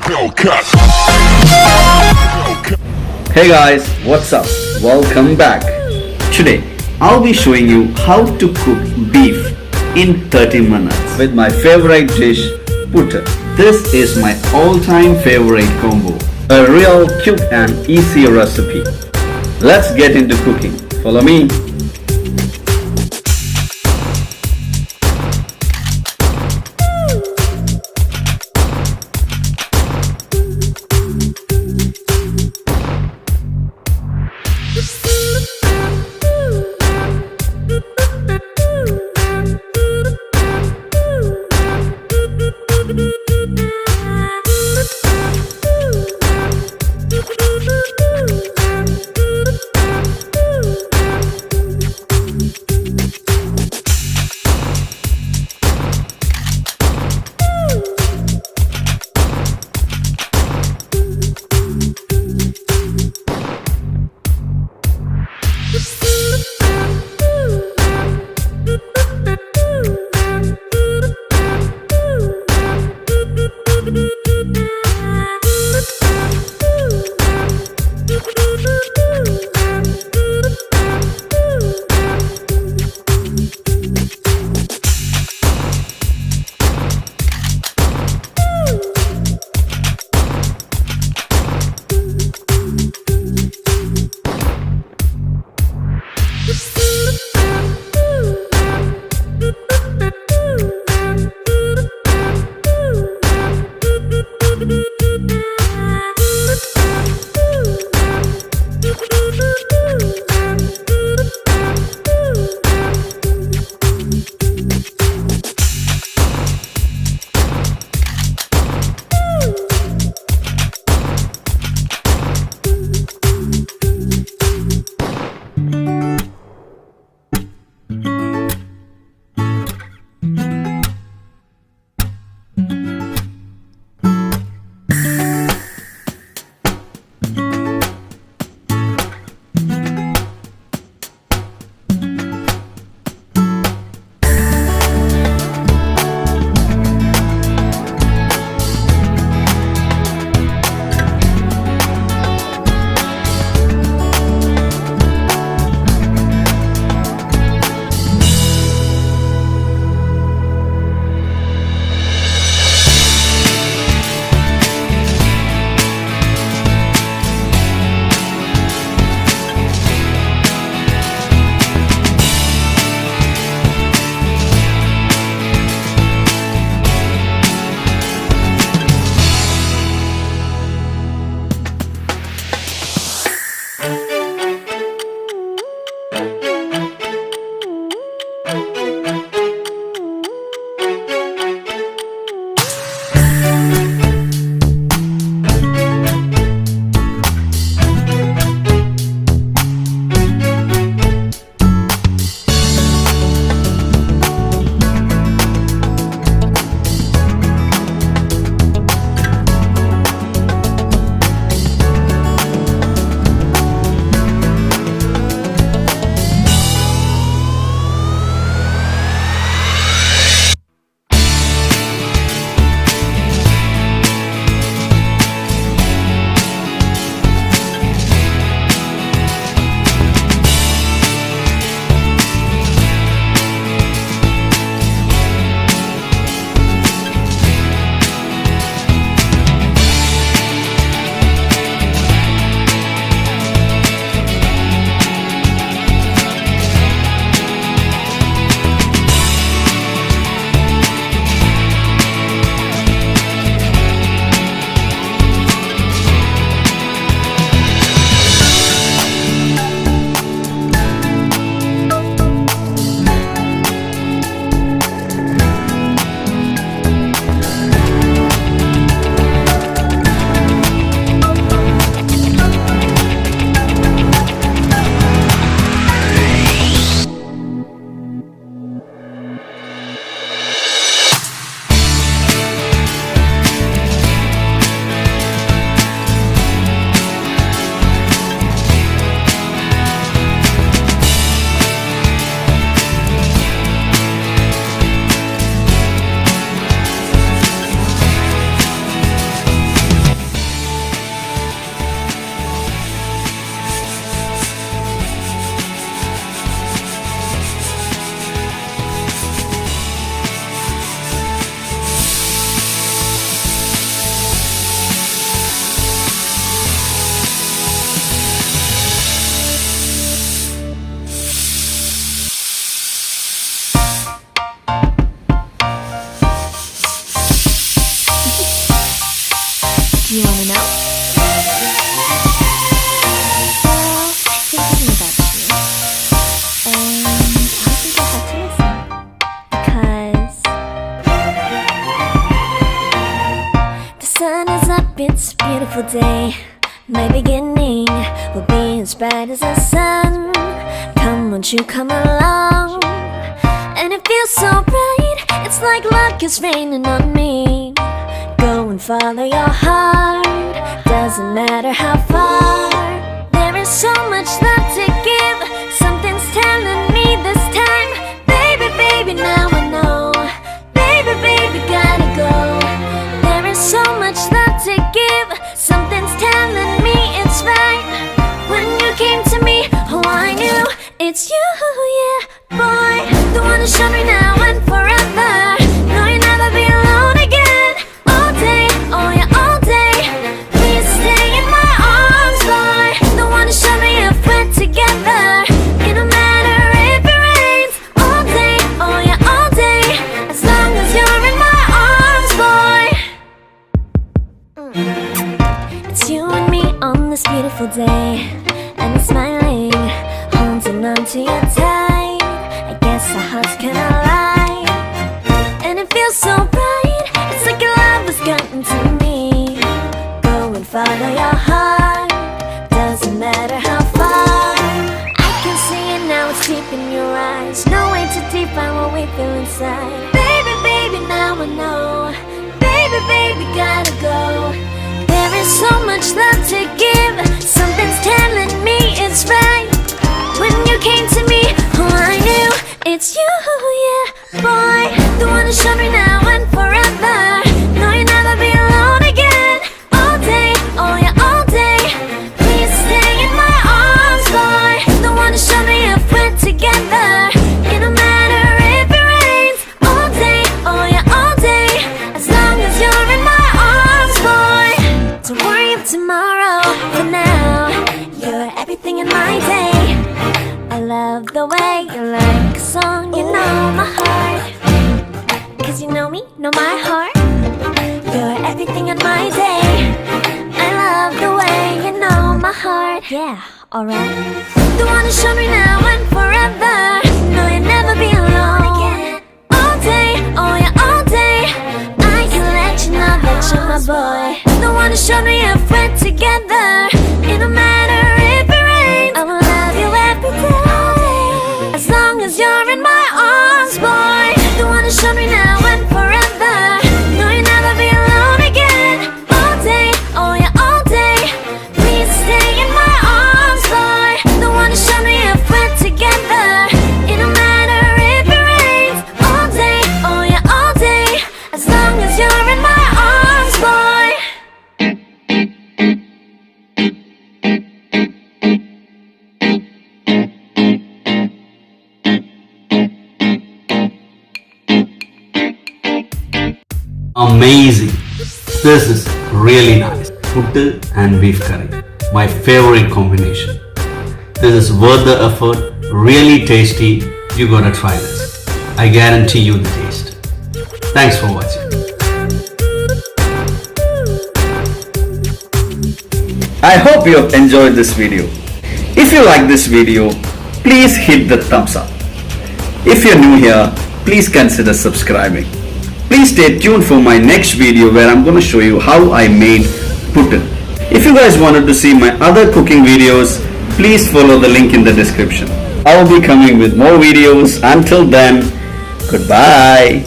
Hey guys, what's up? Welcome back. Today, I'll be showing you how to cook beef in 30 minutes with my favorite dish, putta. This is my all-time favorite combo. A real quick and easy recipe. Let's get into cooking. Follow me. Do you wanna know? Well, I've been thinking about you, and I think you'll have to listen. Because the sun is up, it's a beautiful day. My beginning will be as bright as the sun. Come, won't you come along? And it feels so bright, it's like luck is raining on me. Go and follow your heart, doesn't matter how far. There is so much love to give, something's telling me this time. Baby, baby, now I know. Baby, baby, gotta go. There is so much love to give, something's telling me it's right. When you came to me, oh I knew it's you, yeah, boy. The one who showed me now and forever. No, you'll never be alone again. All day, oh yeah, all day. Please stay in my arms, boy. The one who showed me if we're together. It don't matter if it rains. All day, oh yeah, all day. As long as you're in my arms, boy. It's you and me on this beautiful day, and it's smiling, holding on to you tight. I guess our hearts can align, and it feels so bright. It's like your love has gotten to me. Go and follow your heart, doesn't matter how far. I can see it now, it's deep in your eyes. No way to define what we feel inside. Baby, baby, now I know. Baby, baby, gotta go. There is so much love to give, something's telling me it's right. When you came to me, oh I knew it's you, yeah, boy. The one who showed me now and forever. No, you'll never be alone again. All day, oh yeah, all day. Please stay in my arms, boy. The one who showed me if we're together. It don't matter if it rains. All day, oh yeah, all day. As long as you're in my arms, boy. Don't worry of tomorrow, for now you're everything in my day. I love the way you like a song, you know my heart. Cause you know me, know my heart. You're everything in my day. I love the way you know my heart. Yeah, alright. The one who showed me now and forever. No, you'll never be alone again. All day, oh yeah, all day. I can let you know that you're my boy. The one who showed me if we're together. It don't matter if it rains. I will love you every day. As long as you're in my arms, boy. The one who showed me now and forever. No, you'll never be alone again. All day, oh yeah, all day. Please stay in my arms, boy. The one who showed me if we're together. It don't matter if it rains. All day, oh yeah, all day. As long as you're in my arms, boy. Amazing. This is really nice. Puttu and beef curry. My favorite combination. This is worth the effort. Really tasty. You gotta try this. I guarantee you the taste. Thanks for watching. I hope you have enjoyed this video. If you like this video, please hit the thumbs up. If you're new here, please consider subscribing. Please stay tuned for my next video where I'm going to show you how I made puttu. If you guys wanted to see my other cooking videos, please follow the link in the description. I will be coming with more videos. Until then, goodbye.